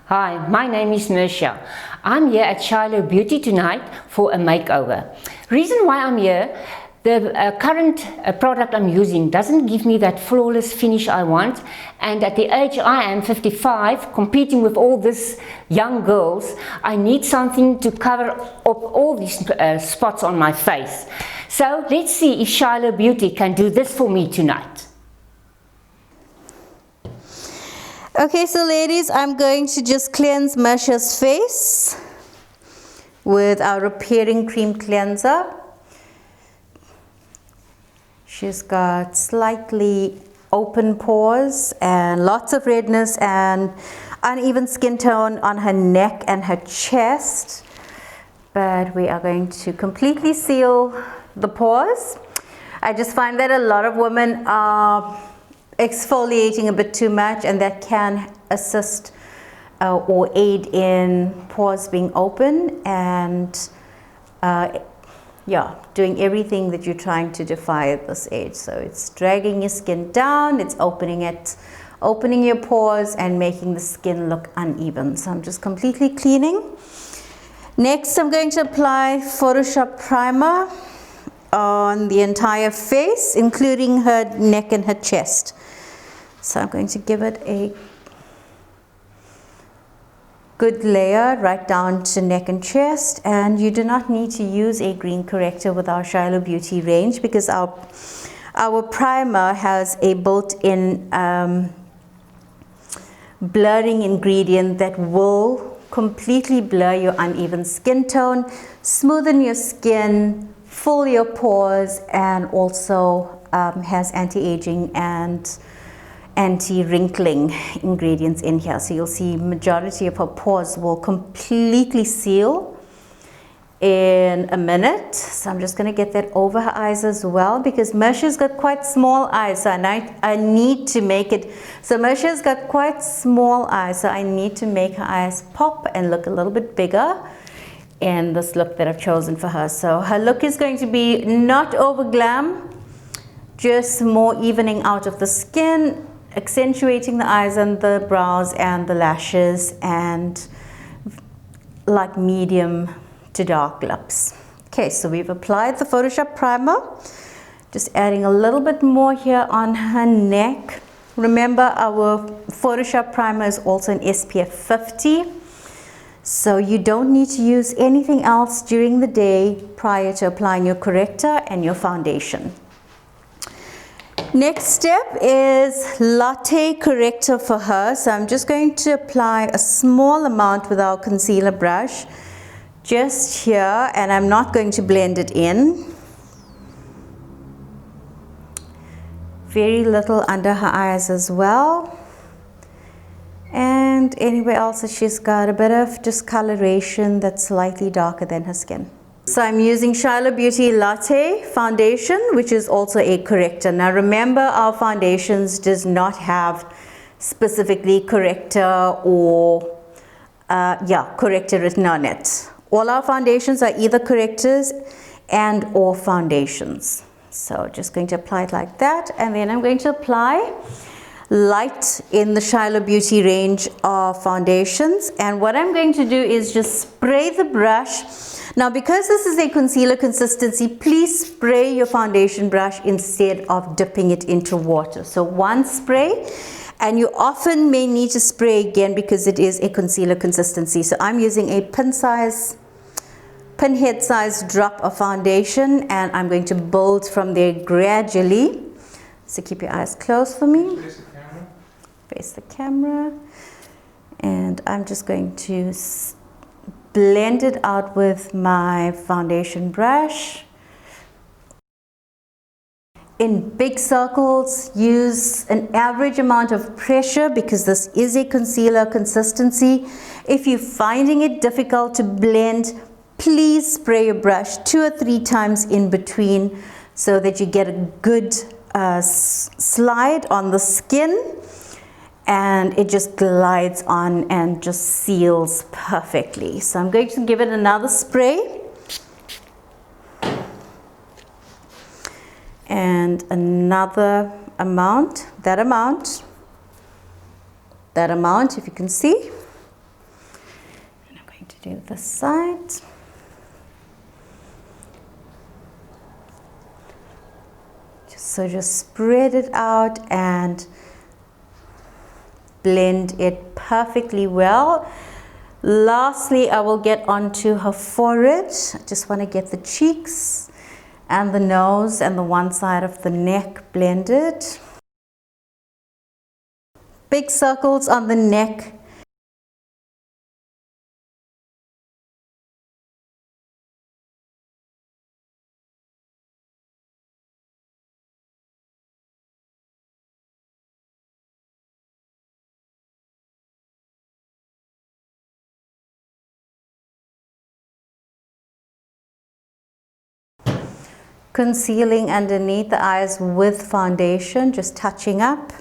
Hi, my name is Mirsha. I'm here at Shiloh Beauty tonight for a makeover. Reason why I'm here, the current product I'm using doesn't give me that flawless finish I want, and at the age I am, 55, competing with all these young girls, I need something to cover up all these spots on my face. So let's see if Shiloh Beauty can do this for me tonight. Okay, so ladies, I'm going to just cleanse Mirsha's face with our repairing cream cleanser. She's got slightly open pores and lots of redness and uneven skin tone on her neck and her chest. But we are going to completely seal the pores. I just find that a lot of women are exfoliating a bit too much, and that can assist or aid in pores being open and doing everything that you're trying to defy at this age. So it's dragging your skin down, it's opening your pores and making the skin look uneven. So I'm just completely cleaning. Next, I'm going to apply Photoshop primer on the entire face, including her neck and her chest. So I'm going to give it a good layer right down to neck and chest, and you do not need to use a green corrector with our Shiloh Beauty range because our primer has a built-in blurring ingredient that will completely blur your uneven skin tone, smoothen your skin, fill your pores, and also has anti-aging and anti-wrinkling ingredients in here. So you'll see majority of her pores will completely seal in a minute. So I'm just going to get that over her eyes as well, because Mirsha's got quite small eyes, so I need to make it. So Mirsha's got quite small eyes, so I need to make her eyes pop and look a little bit bigger in this look that I've chosen for her. So her look is going to be not over glam, just more evening out of the skin, accentuating the eyes and the brows and the lashes, and like medium to dark lips. Okay, so we've applied the Photoshop primer. Just adding a little bit more here on her neck. Remember, our Photoshop primer is also an SPF 50. So you don't need to use anything else during the day prior to applying your corrector and your foundation. Next step is latte corrector for her. So I'm just going to apply a small amount with our concealer brush just here, and I'm not going to blend it in. Very little under her eyes as well. And anywhere else that she's got a bit of discoloration that's slightly darker than her skin. So I'm using Shiloh Beauty Latte Foundation, which is also a corrector. Now remember, our foundations does not have specifically corrector or corrector written on it. All our foundations are either correctors and or foundations. So just going to apply it like that, and then I'm going to apply light in the Shiloh Beauty range of foundations. And what I'm going to do is just spray the brush. Now, because this is a concealer consistency, please spray your foundation brush instead of dipping it into water. So one spray, and you often may need to spray again because it is a concealer consistency. So I'm using a pinhead size drop of foundation, and I'm going to build from there gradually. So keep your eyes closed for me. Face the camera. Face the camera. And I'm just going to blend it out with my foundation brush. In big circles, use an average amount of pressure because this is a concealer consistency. If you're finding it difficult to blend, please spray your brush 2 or 3 times in between so that you get a good slide on the skin, and it just glides on and just seals perfectly. So I'm going to give it another spray and another amount, that amount, if you can see. going to do this side. Just spread it out and blend it perfectly well. Lastly, I will get onto her forehead. I just want to get the cheeks and the nose and the one side of the neck blended. Big circles on the neck. Concealing underneath the eyes with foundation, just touching up,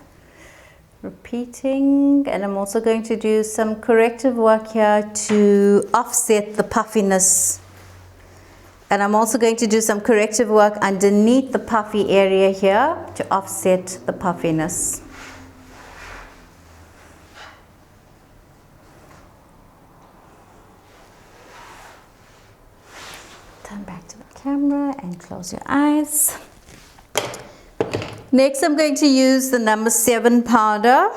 repeating. And I'm also going to do some corrective work here to offset the puffiness. And I'm also going to do some corrective work underneath the puffy area here to offset the puffiness. Turn back to the camera and close your eyes. Next, I'm going to use the number 7 powder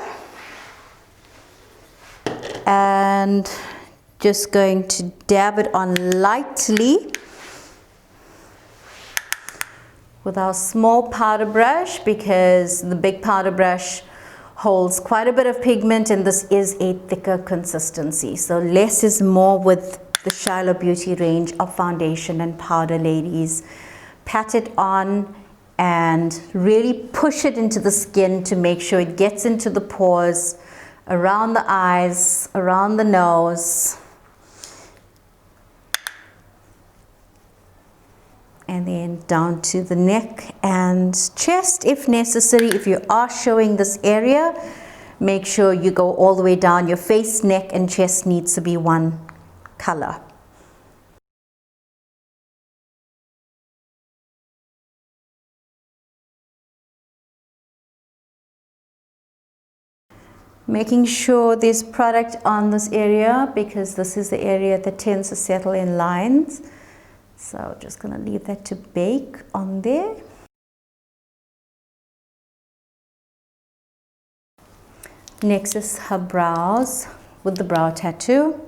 and just going to dab it on lightly with our small powder brush, because the big powder brush holds quite a bit of pigment and this is a thicker consistency. So less is more with the Shiloh Beauty range of foundation and powder, ladies. Pat it on and really push it into the skin to make sure it gets into the pores, around the eyes, around the nose, and then down to the neck and chest if necessary. If you are showing this area, make sure you go all the way down. Your face, neck, and chest needs to be one color. Making sure there's product on this area, because this is the area that tends to settle in lines. So just going to leave that to bake on there. Next is her brows with the brow tattoo.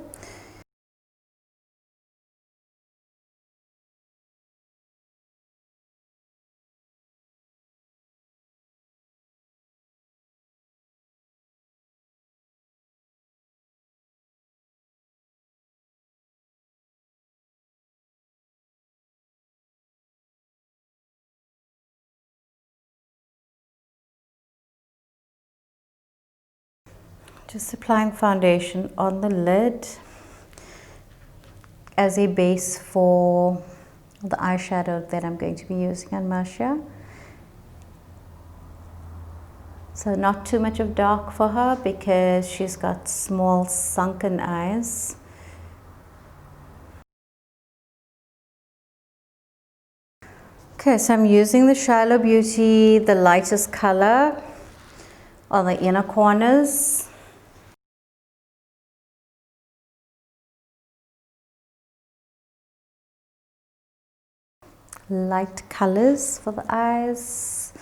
Just applying foundation on the lid as a base for the eyeshadow that I'm going to be using on Marcia. So not too much of dark for her because she's got small sunken eyes. Okay, so I'm using the Shiloh Beauty, the lightest color on the inner corners. Light colors for the eyes.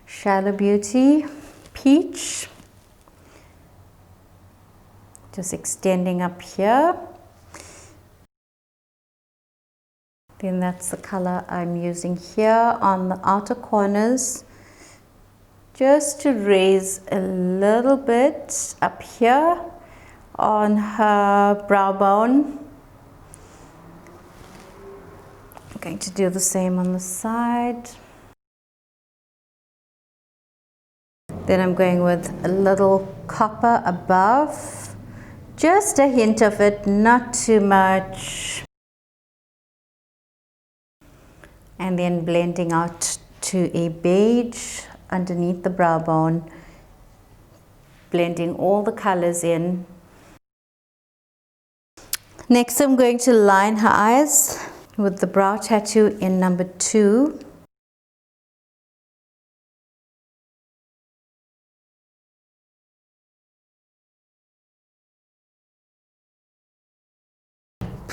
Shiloh Beauty, peach. Just extending up here. Then that's the color I'm using here on the outer corners, just to raise a little bit up here on her brow bone. I'm going to do the same on the side. Then I'm going with a little copper above, just a hint of it, not too much. And then blending out to a beige underneath the brow bone, blending all the colors in. Next, I'm going to line her eyes with the brow tattoo in number 2.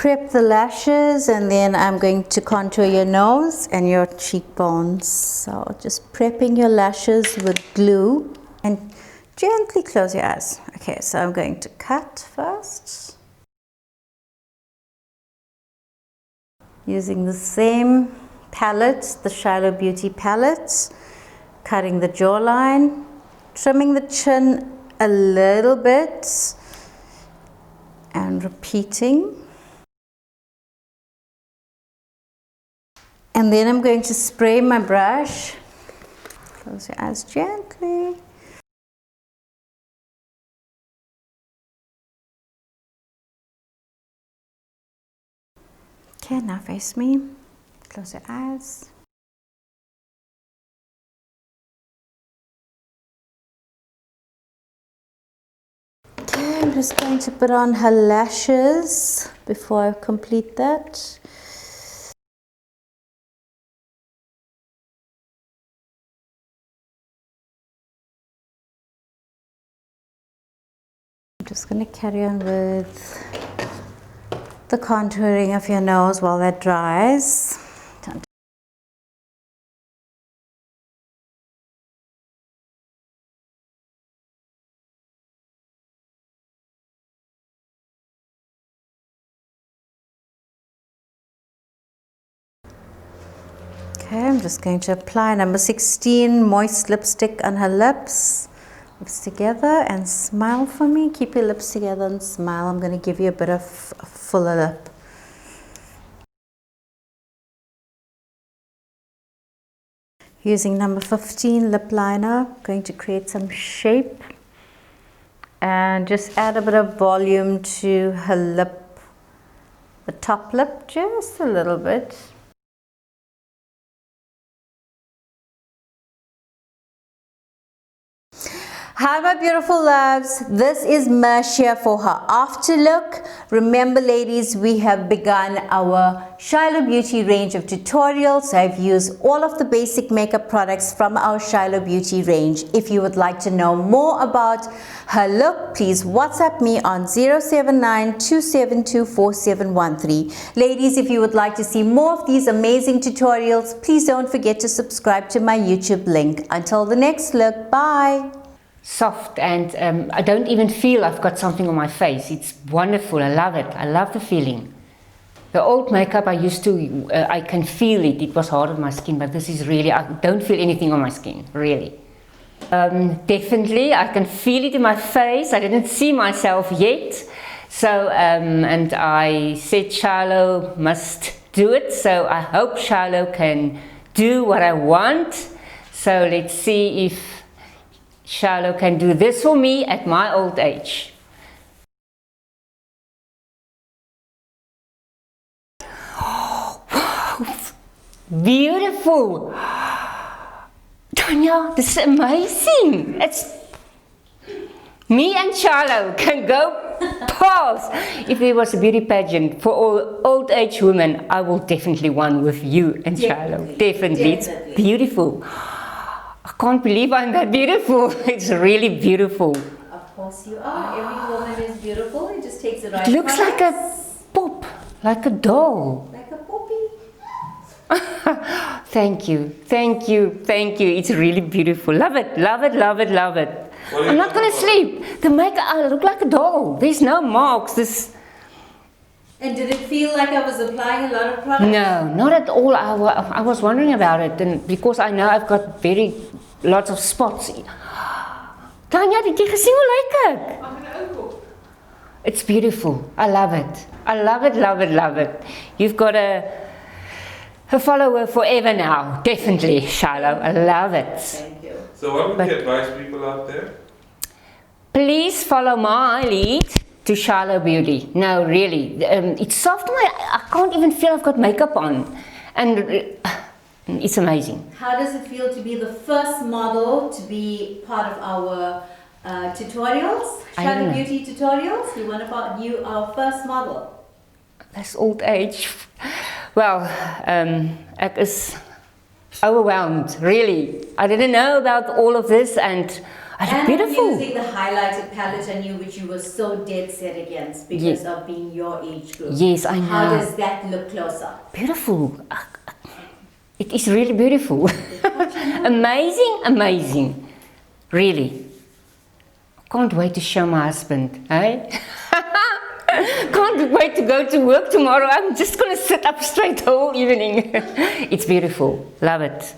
prep the lashes, and then I'm going to contour your nose and your cheekbones. So just prepping your lashes with glue and gently close your eyes. Okay, so I'm going to cut first. Using the same palette, the Shiloh Beauty palette, cutting the jawline, trimming the chin a little bit, and repeating. And then I'm going to spray my brush. Close your eyes gently. Okay, now face me. Close your eyes. Okay, I'm just going to put on her lashes before I complete that. I'm just going to carry on with the contouring of your nose while that dries. Okay, I'm just going to apply number 16 moist lipstick on her lips. Lips together and smile for me. Keep your lips together and smile. I'm going to give you a bit of a fuller lip. Using number 15 lip liner, I'm going to create some shape and just add a bit of volume to her lip, the top lip, just a little bit. Hi my beautiful loves, this is Marcia for her after look. Remember ladies, we have begun our Shiloh Beauty range of tutorials. I've used all of the basic makeup products from our Shiloh Beauty range. If you would like to know more about her look, please WhatsApp me on 079-272-4713. Ladies, if you would like to see more of these amazing tutorials, please don't forget to subscribe to my YouTube link. Until the next look, bye. Soft, and I don't even feel I've got something on my face. It's wonderful. I love it. I love the feeling. The old makeup I used to, I can feel it. It was hard on my skin, but this is really, I don't feel anything on my skin, really. Definitely, I can feel it in my face. I didn't see myself yet. So, and I said Shiloh must do it. So I hope Shiloh can do what I want. So let's see if Shiloh can do this for me at my old age. Beautiful! Tanya, this is amazing! It's me and Shiloh can go past. If there was a beauty pageant for all old age women, I will definitely win with you and Shiloh. Definitely. It's beautiful. I can't believe I'm that beautiful. It's really beautiful. Of course you are. Every woman is beautiful. It just takes the right It looks like a pop, like a doll. Like a poppy. Thank you, thank you, thank you. It's really beautiful. Love it, love it, love it, love it. I'm not going to sleep. The makeup, I look like a doll. There's no marks. And did it feel like I was applying a lot of product? No, not at all. I was wondering about it, and because I know I've got lots of spots. Tanya, did you see hoe lyk ek? It's beautiful. I love it. I love it, love it, love it. You've got a follower forever now. Definitely, Shiloh. I love it. Thank you. So what would you advise people out there? Please follow my lead to Shiloh Beauty. No, really. It's soft. I can't even feel I've got makeup on. And it's amazing. How does it feel to be the first model to be part of our tutorials? Shiloh Beauty tutorials? You are our first model. That's old age. Well, ek is overwhelmed, really. I didn't know about all of this, and I look And beautiful. using the highlighted palette on you, which you were so dead set against because of being your age group. Yes, I know. How does that look closer? Beautiful. It is really beautiful. Amazing, amazing. Really. Can't wait to show my husband, eh? Can't wait to go to work tomorrow. I'm just going to sit up straight the whole evening. It's beautiful. Love it.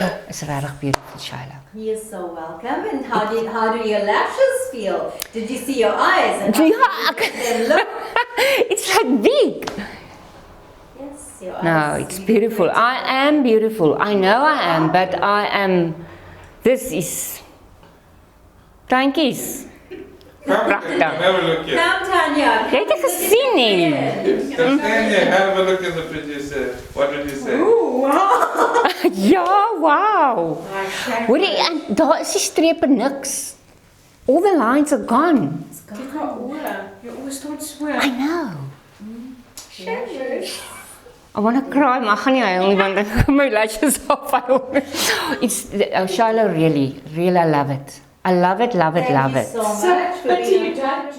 Yeah, it's really beautiful, Shiloh. You're so welcome. And how do your lashes feel? Did you see your eyes? And how Yeah. did they look? It's like big. Yes, your No, eyes. it's beautiful. I am beautiful. I know I am, but I am. This is. Dankies. Come, have a look here. Come, Tanya. Jy het dit gesien nie. Stand here, have a look in the producer. What would you say? Ja, wow. Hoorie, en daar is die strepe niks. All the lines are gone. Kyk haar oë. Jou oë staan so. I know. I want to cry, maar ek gaan nie huil nie want my lashes afval. It's Shiloh, really, I love it. I love it, love it, love it. Thank you so much for But being you done.